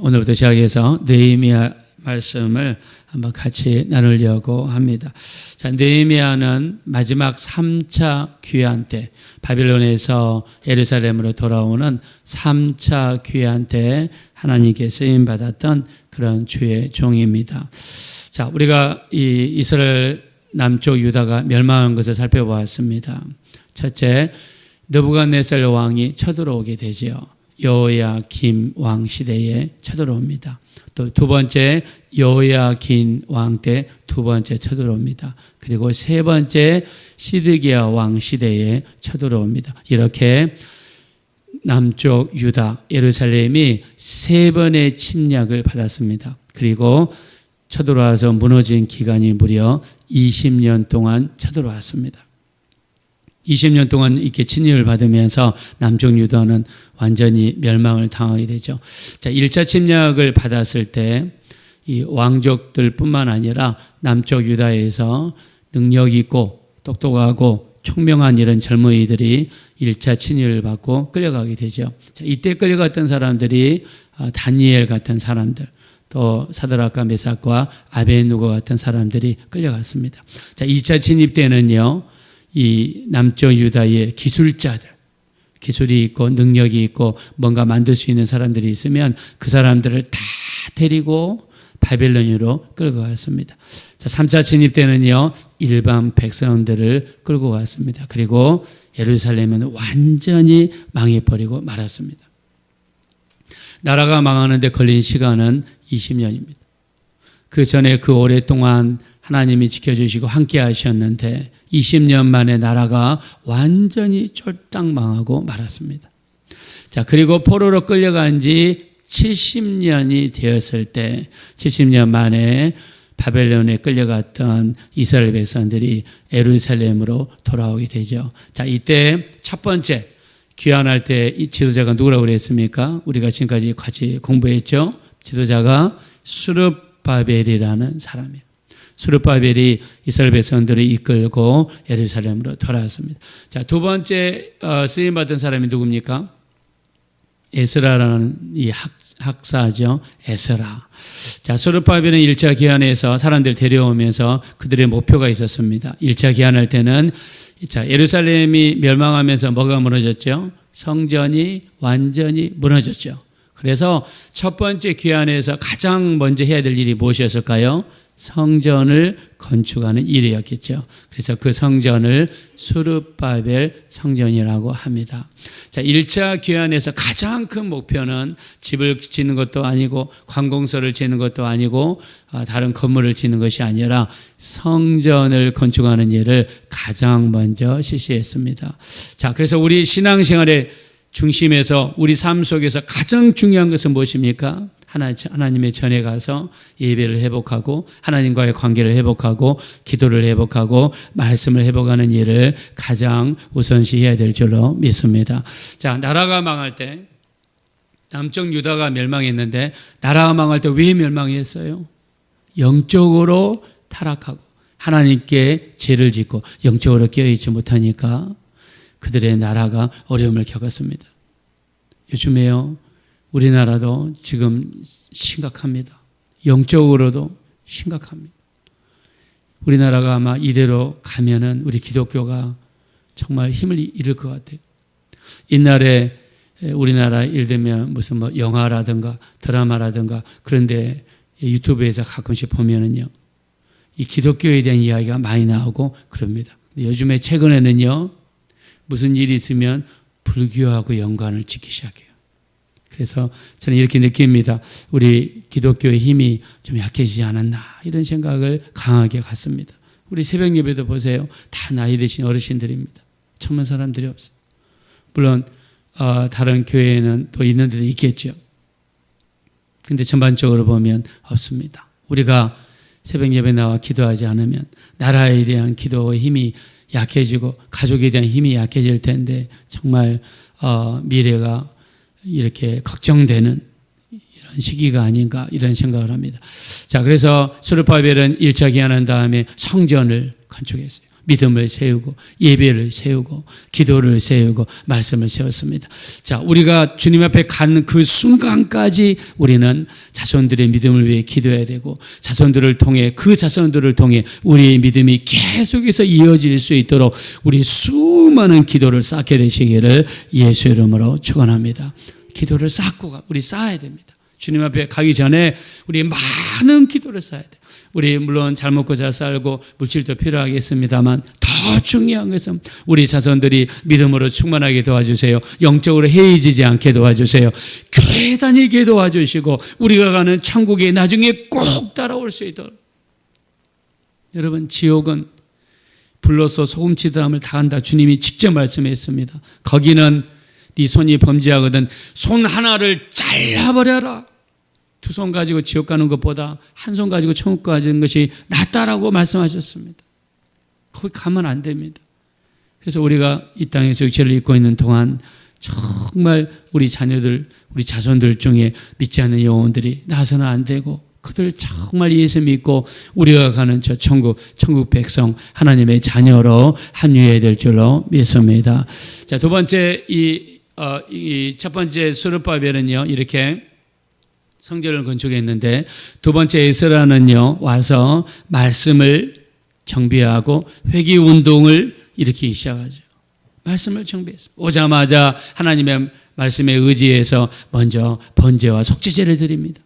오늘부터 시작해서 느헤미야 말씀을 한번 같이 나누려고 합니다. 자, 느헤미야는 마지막 3차 귀환 때, 바빌론에서 예루살렘으로 돌아오는 3차 귀환 때 하나님께 쓰임 받았던 그런 주의 종입니다. 자, 우리가 이 이스라엘 남쪽 유다가 멸망한 것을 살펴보았습니다. 첫째, 느부갓네살 왕이 쳐들어오게 되죠. 여호야김 왕 시대에 쳐들어옵니다. 또 두 번째, 여호야긴 왕 때 두 번째 쳐들어옵니다. 그리고 세 번째, 시드기야 왕 시대에 쳐들어옵니다. 이렇게 남쪽 유다, 예루살렘이 세 번의 침략을 받았습니다. 그리고 쳐들어와서 무너진 기간이 무려 20년 동안 쳐들어왔습니다. 20년 동안 이렇게 침략을 받으면서 남쪽 유다는 완전히 멸망을 당하게 되죠. 자, 1차 침략을 받았을 때 이 왕족들 뿐만 아니라 남쪽 유다에서 능력 있고 똑똑하고 총명한 이런 젊은이들이 1차 침략을 받고 끌려가게 되죠. 자, 이때 끌려갔던 사람들이 다니엘 같은 사람들, 또 사드락과 메삭과 아베느고 같은 사람들이 끌려갔습니다. 자, 2차 침입 때는요, 이 남쪽 유다의 기술자들, 기술이 있고 능력이 있고 뭔가 만들 수 있는 사람들이 있으면 그 사람들을 다 데리고 바벨론으로 끌고 갔습니다. 자, 3차 침입 때는요, 일반 백성들을 끌고 갔습니다. 그리고 예루살렘은 완전히 망해버리고 말았습니다. 나라가 망하는데 걸린 시간은 20년입니다. 그 전에 그 오랫동안 하나님이 지켜주시고 함께 하셨는데 20년 만에 나라가 완전히 쫄딱 망하고 말았습니다. 자, 그리고 포로로 끌려간 지 70년이 되었을 때 70년 만에 바벨론에 끌려갔던 이스라엘 백성들이 예루살렘으로 돌아오게 되죠. 자, 이때 첫 번째 귀환할 때 이 지도자가 누구라고 그랬습니까? 우리가 지금까지 같이 공부했죠. 지도자가 스룹바벨이라는 사람이에요. 스룹바벨이 이스라엘 백성들을 이끌고 예루살렘으로 돌아왔습니다. 자, 두 번째 쓰임 받은 사람이 누굽니까? 에스라라는 이 학사죠. 에스라. 자, 스룹바벨은 1차 귀환에서 사람들 데려오면서 그들의 목표가 있었습니다. 1차 귀환할 때는 자, 예루살렘이 멸망하면서 뭐가 무너졌죠? 성전이 완전히 무너졌죠. 그래서 첫 번째 귀환에서 가장 먼저 해야 될 일이 무엇이었을까요? 성전을 건축하는 일이었겠죠. 그래서 그 성전을 스룹바벨 성전이라고 합니다. 자, 1차 귀환에서 가장 큰 목표는 집을 짓는 것도 아니고 관공서를 짓는 것도 아니고 다른 건물을 짓는 것이 아니라 성전을 건축하는 일을 가장 먼저 실시했습니다. 자, 그래서 우리 신앙생활의 중심에서 우리 삶 속에서 가장 중요한 것은 무엇입니까? 하나님의 전에 가서 예배를 회복하고 하나님과의 관계를 회복하고 기도를 회복하고 말씀을 회복하는 일을 가장 우선시해야 될 줄로 믿습니다. 자, 나라가 망할 때 남쪽 유다가 멸망했는데 나라가 망할 때 왜 멸망했어요? 영적으로 타락하고 하나님께 죄를 짓고 영적으로 깨어있지 못하니까 그들의 나라가 어려움을 겪었습니다. 요즘에요, 우리나라도 지금 심각합니다. 영적으로도 심각합니다. 우리나라가 아마 이대로 가면은 우리 기독교가 정말 힘을 잃을 것 같아요. 옛날에 우리나라 예를 들면 무슨 뭐 영화라든가 드라마라든가 그런데 유튜브에서 가끔씩 보면은요, 이 기독교에 대한 이야기가 많이 나오고 그럽니다. 요즘에 최근에는요, 무슨 일이 있으면 불교하고 연관을 짓기 시작해요. 그래서 저는 이렇게 느낍니다. 우리 기독교의 힘이 좀 약해지지 않았나 이런 생각을 강하게 갖습니다. 우리 새벽 예배도 보세요. 다 나이 드신 어르신들입니다. 천만 사람들이 없어요. 물론 다른 교회에는 또 있는 데도 있겠죠. 근데 전반적으로 보면 없습니다. 우리가 새벽 예배 나와 기도하지 않으면 나라에 대한 기도의 힘이 약해지고 가족에 대한 힘이 약해질 텐데 정말 미래가 이렇게 걱정되는 이런 시기가 아닌가 이런 생각을 합니다. 자, 그래서 스룹바벨은 1차 귀환한 다음에 성전을 건축했어요. 믿음을 세우고 예배를 세우고 기도를 세우고 말씀을 세웠습니다. 자, 우리가 주님 앞에 간 그 순간까지 우리는 자손들의 믿음을 위해 기도해야 되고 자손들을 통해 그 자손들을 통해 우리의 믿음이 계속해서 이어질 수 있도록 우리 수많은 기도를 쌓게 되시기를 예수 이름으로 축원합니다. 기도를 쌓고 우리 쌓아야 됩니다. 주님 앞에 가기 전에 우리 많은 기도를 쌓아야 돼요. 우리 물론 잘 먹고 잘 살고 물질도 필요하겠습니다만 더 중요한 것은 우리 자손들이 믿음으로 충만하게 도와주세요. 영적으로 해이지지 않게 도와주세요. 교회 다니게 도와주시고 우리가 가는 천국에 나중에 꼭 따라올 수 있도록. 여러분, 지옥은 불로서 소금치듯함을 당한다. 주님이 직접 말씀했습니다. 거기는 네 손이 범죄하거든 손 하나를 잘라버려라. 두 손 가지고 지옥 가는 것보다 한 손 가지고 천국 가는 것이 낫다라고 말씀하셨습니다. 거기 가면 안 됩니다. 그래서 우리가 이 땅에서 육체를 입고 있는 동안 정말 우리 자녀들, 우리 자손들 중에 믿지 않는 영혼들이 나서는 안 되고 그들 정말 예수 믿고 우리가 가는 저 천국 백성 하나님의 자녀로 합류해야 될 줄로 믿습니다. 자, 두 번째 이 첫 번째 스룹바벨은요 이렇게 성전을 건축했는데 두 번째 에스라는요 와서 말씀을 정비하고 회개 운동을 일으키기 시작하죠. 말씀을 정비했습니다. 오자마자 하나님의 말씀에 의지해서 먼저 번제와 속죄제를 드립니다.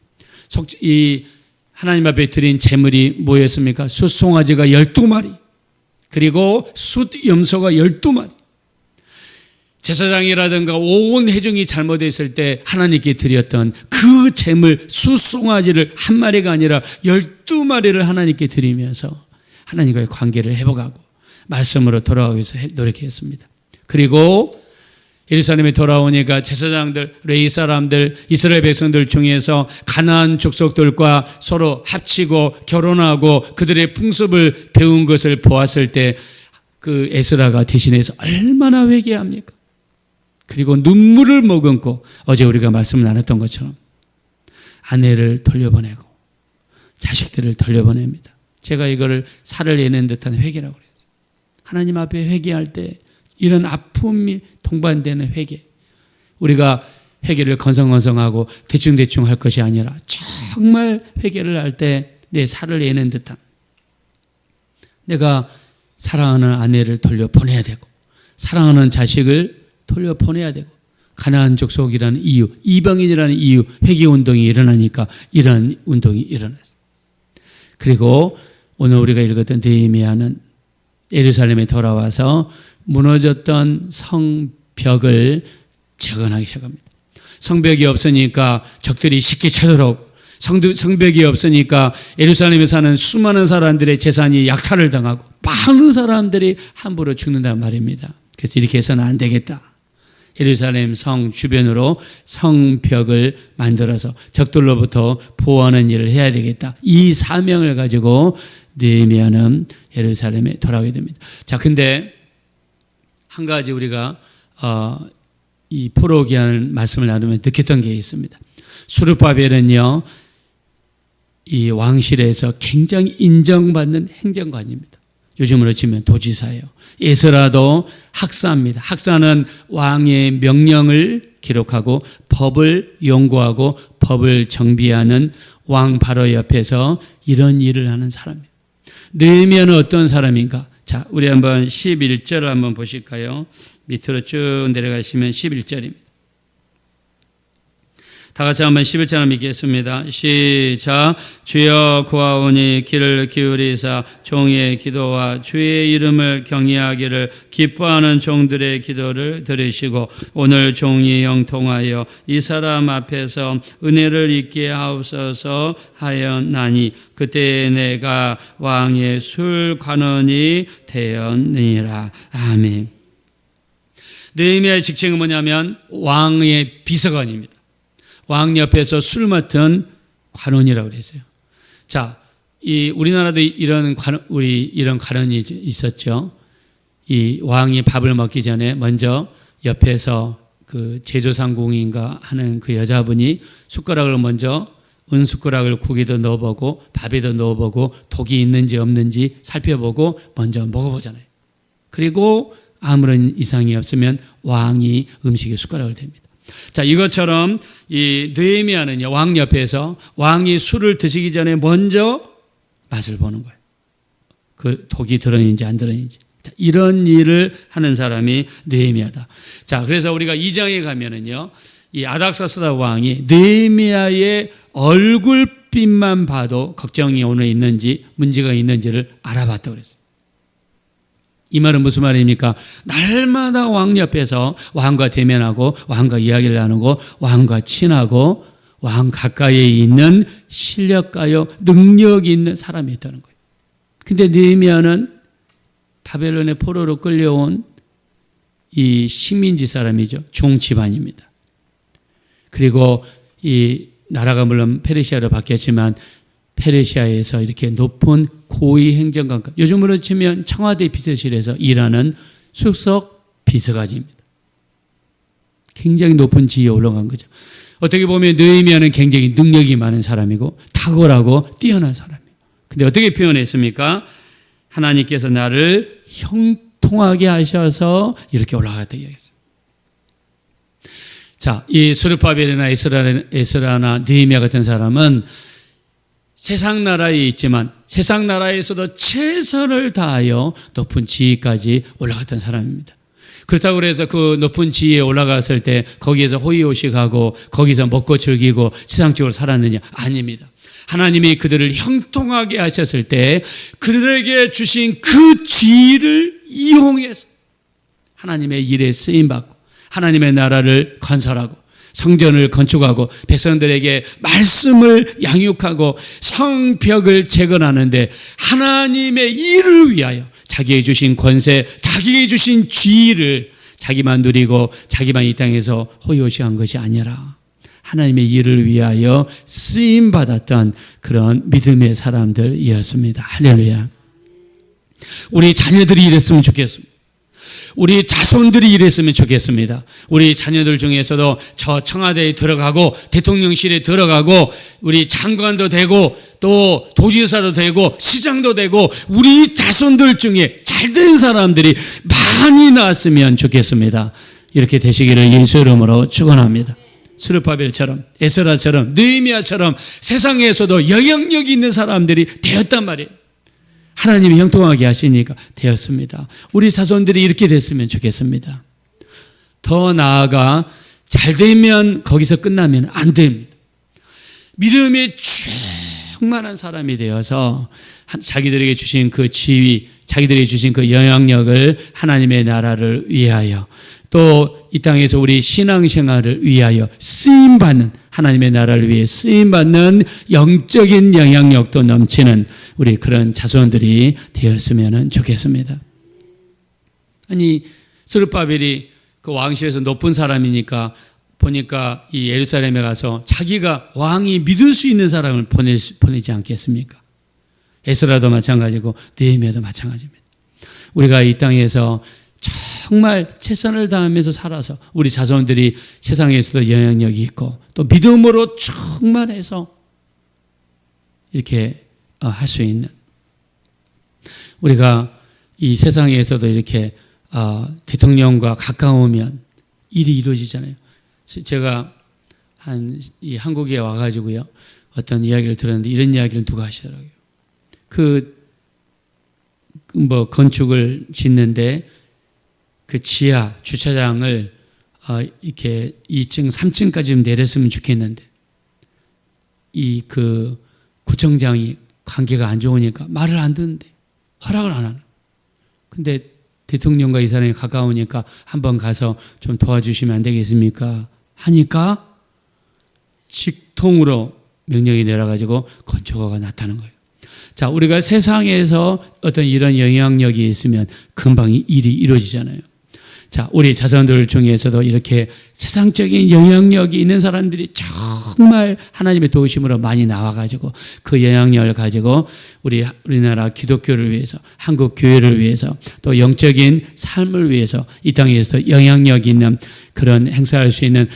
이 하나님 앞에 드린 제물이 뭐였습니까? 숫송아지가 12마리 그리고 숫염소가 12마리. 제사장이라든가 온 회중이 잘못했을 때 하나님께 드렸던 그 제물 숫송아지를 한 마리가 아니라 12마리를 하나님께 드리면서 하나님과의 관계를 회복하고 말씀으로 돌아가기 위해서 노력했습니다. 그리고 예루살렘에 돌아오니까 제사장들, 레위 사람들, 이스라엘 백성들 중에서 가나안 족속들과 서로 합치고 결혼하고 그들의 풍습을 배운 것을 보았을 때 그 에스라가 대신해서 얼마나 회개합니까? 그리고 눈물을 머금고 어제 우리가 말씀을 나눴던 것처럼 아내를 돌려보내고 자식들을 돌려보냅니다. 제가 이거를 살을 내는 듯한 회개라고 그래요. 하나님 앞에 회개할 때 이런 아픔이 동반되는 회개. 우리가 회개를 건성건성하고 대충대충 할 것이 아니라 정말 회개를 할 때 내 살을 내는 듯한 내가 사랑하는 아내를 돌려보내야 되고 사랑하는 자식을 돌려보내야 되고 가나안 족속이라는 이유, 이방인이라는 이유, 회개운동이 일어나니까 이런 운동이 일어났어요. 그리고 오늘 우리가 읽었던 느헤미야는 예루살렘에 돌아와서 무너졌던 성벽을 재건하기 시작합니다. 성벽이 없으니까 적들이 쉽게 쳐들어오고 성벽이 없으니까 예루살렘에 사는 수많은 사람들의 재산이 약탈을 당하고 많은 사람들이 함부로 죽는단 말입니다. 그래서 이렇게 해서는 안 되겠다. 예루살렘 성 주변으로 성벽을 만들어서 적들로부터 보호하는 일을 해야 되겠다. 이 사명을 가지고 느헤미야는 예루살렘에 돌아오게 됩니다. 자, 근데 한 가지 우리가 이 포로기한 말씀을 나누면 느꼈던 게 있습니다. 수르바벨은요, 이 왕실에서 굉장히 인정받는 행정관입니다. 요즘으로 치면 도지사예요. 에스라도 학사입니다. 학사는 왕의 명령을 기록하고 법을 연구하고 법을 정비하는 왕 바로 옆에서 이런 일을 하는 사람이에요. 느헤미야는 어떤 사람인가? 자, 우리 한번 11절을 한번 보실까요? 밑으로 쭉 내려가시면 11절입니다. 다 같이 한번 11절 한번 읽겠습니다. 시작. 주여 구하오니 귀를 기울이사 종의 기도와 주의 이름을 경외하기를 기뻐하는 종들의 기도를 들으시고 오늘 종이 형통하여 이 사람 앞에서 은혜를 입게 하옵소서 하였나니 그때 내가 왕의 술관원이 되었느니라. 아멘. 느헤미야의 직책은 뭐냐면 왕의 비서관입니다. 왕 옆에서 술 맡은 관원이라고 그랬어요. 자, 우리나라도 이런 관원이 있었죠. 이 왕이 밥을 먹기 전에 먼저 옆에서 그 제조상공인가 하는 그 여자분이 숟가락을 먼저 은숟가락을 국에도 넣어보고 밥에도 넣어보고 독이 있는지 없는지 살펴보고 먼저 먹어보잖아요. 그리고 아무런 이상이 없으면 왕이 음식에 숟가락을 댑니다. 자, 이것처럼 이 느헤미야는요, 왕 옆에서 왕이 술을 드시기 전에 먼저 맛을 보는 거예요. 그 독이 들어있는지 안 들어있는지. 자, 이런 일을 하는 사람이 느헤미야다. 자, 그래서 우리가 2장에 가면은요, 이 아닥사스다 왕이 느헤미야의 얼굴빛만 봐도 걱정이 오늘 있는지 문제가 있는지를 알아봤다고 그랬어요. 이 말은 무슨 말입니까? 날마다 왕 옆에서 왕과 대면하고 왕과 이야기를 나누고 왕과 친하고 왕 가까이에 있는 실력가요 능력이 있는 사람이 있다는 거예요. 근데 느헤미야는 바벨론의 포로로 끌려온 이 식민지 사람이죠. 종 집안입니다. 그리고 이 나라가 물론 페르시아로 바뀌었지만 페르시아에서 이렇게 높은 고위 행정관급, 요즘으로 치면 청와대 비서실에서 일하는 수석 비서관입니다. 굉장히 높은 지위에 올라간 거죠. 어떻게 보면 느헤미야는 굉장히 능력이 많은 사람이고 탁월하고 뛰어난 사람이에요. 근데 어떻게 표현했습니까? 하나님께서 나를 형통하게 하셔서 이렇게 올라갔다 이야기했어요. 자, 이 스룹바벨이나 에스라나 느헤미야 같은 사람은 세상 나라에 있지만 세상 나라에서도 최선을 다하여 높은 지위까지 올라갔던 사람입니다. 그렇다고 해서 그 높은 지위에 올라갔을 때 거기에서 호의호식하고 거기서 먹고 즐기고 세상적으로 살았느냐? 아닙니다. 하나님이 그들을 형통하게 하셨을 때 그들에게 주신 그 지위를 이용해서 하나님의 일에 쓰임받고 하나님의 나라를 건설하고 성전을 건축하고 백성들에게 말씀을 양육하고 성벽을 재건하는데 하나님의 일을 위하여 자기에게 주신 권세, 자기에게 주신 지위를 자기만 누리고 자기만 이 땅에서 호의호식한 것이 아니라 하나님의 일을 위하여 쓰임받았던 그런 믿음의 사람들이었습니다. 할렐루야. 우리 자녀들이 이랬으면 좋겠습니다. 우리 자손들이 이랬으면 좋겠습니다. 우리 자녀들 중에서도 저 청와대에 들어가고 대통령실에 들어가고 우리 장관도 되고 또 도지사도 되고 시장도 되고 우리 자손들 중에 잘된 사람들이 많이 나왔으면 좋겠습니다. 이렇게 되시기를 예수 이름으로 축원합니다. 스룹바벨처럼 에스라처럼 느헤미야처럼 세상에서도 영향력 있는 사람들이 되었단 말이에요. 하나님이 형통하게 하시니까 되었습니다. 우리 자손들이 이렇게 됐으면 좋겠습니다. 더 나아가 잘 되면 거기서 끝나면 안 됩니다. 믿음에 충만한 사람이 되어서 자기들에게 주신 그 지위, 자기들에게 주신 그 영향력을 하나님의 나라를 위하여 또 이 땅에서 우리 신앙생활을 위하여 쓰임받는 하나님의 나라를 위해 쓰임받는 영적인 영향력도 넘치는 우리 그런 자손들이 되었으면 좋겠습니다. 아니 스룹바벨이 그 왕실에서 높은 사람이니까 보니까 이 예루살렘에 가서 자기가 왕이 믿을 수 있는 사람을 보내지 않겠습니까? 에스라도 마찬가지고 느헤미야도 마찬가지입니다. 우리가 이 땅에서 정말 최선을 다하면서 살아서 우리 자손들이 세상에서도 영향력이 있고 또 믿음으로 충만해서 이렇게 할 수 있는 우리가 이 세상에서도 이렇게 대통령과 가까우면 일이 이루어지잖아요. 제가 이 한국에 와가지고요 어떤 이야기를 들었는데 이런 이야기를 누가 하시더라고요. 건축을 짓는데 그 지하 주차장을 이렇게 2층, 3층까지 내렸으면 좋겠는데 이 그 구청장이 관계가 안 좋으니까 말을 안 듣는데 허락을 안 하는. 근데 대통령과 이 사람이 가까우니까 한번 가서 좀 도와주시면 안 되겠습니까? 하니까 직통으로 명령이 내려가지고 건축허가가 났다는 거예요. 자, 우리가 세상에서 어떤 이런 영향력이 있으면 금방 일이 이루어지잖아요. 자, 우리 자손들 중에서도 이렇게 세상적인 영향력이 있는 사람들이 정말 하나님의 도우심으로 많이 나와가지고 그 영향력을 가지고 우리나라 기독교를 위해서, 한국 교회를 위해서, 또 영적인 삶을 위해서 이 땅에서 영향력 있는 그런 행사할 수 있는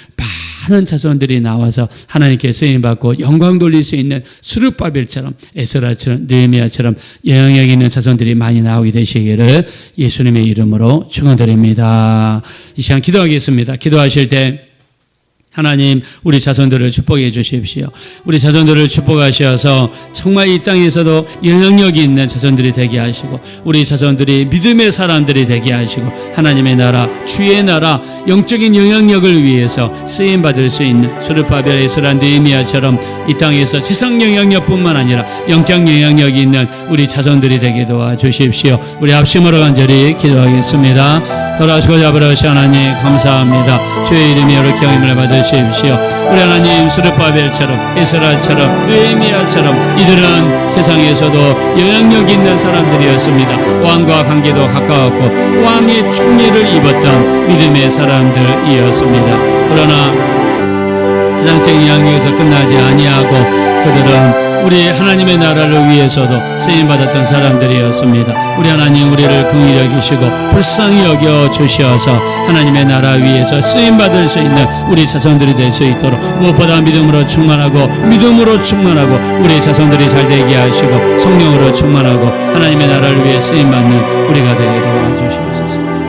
많은 자손들이 나와서 하나님께 쓰임받고 영광 돌릴 수 있는 스룹바벨처럼 에스라처럼 느헤미야처럼 영향력 있는 자손들이 많이 나오게 되시기를 예수님의 이름으로 축원드립니다. 이 시간 기도하겠습니다. 기도하실 때 하나님 우리 자손들을 축복해 주십시오. 우리 자손들을 축복하셔서 정말 이 땅에서도 영향력이 있는 자손들이 되게 하시고 우리 자손들이 믿음의 사람들이 되게 하시고 하나님의 나라 주의 나라 영적인 영향력을 위해서 쓰임받을 수 있는 스룹바벨 에스라 느헤미야처럼 이 땅에서 세상 영향력뿐만 아니라 영적 영향력이 있는 우리 자손들이 되게 도와주십시오. 우리 합심으로 간절히 기도하겠습니다. 돌아오시고자 아버지 하나님 감사합니다. 주의 이름이 이렇게 영임을 받으십시오. 우리 하나님 스룹바벨처럼 에스라처럼 느헤미야처럼 이들은 세상에서도 영향력 있는 사람들이었습니다. 왕과 관계도 가까웠고 왕의 총리를 입었던 믿음의 사람들이었습니다. 그러나 세상적인 영향력에서 끝나지 아니하고 그들은 우리 하나님의 나라를 위해서도 쓰임받았던 사람들이었습니다. 우리 하나님 우리를 긍휼히 여기시고 불쌍히 여겨 주셔서 하나님의 나라 위해서 쓰임받을 수 있는 우리 자손들이 될 수 있도록 무엇보다 믿음으로 충만하고 우리 자손들이 잘 되게 하시고 성령으로 충만하고 하나님의 나라를 위해 쓰임받는 우리가 되게 도와주시옵소서.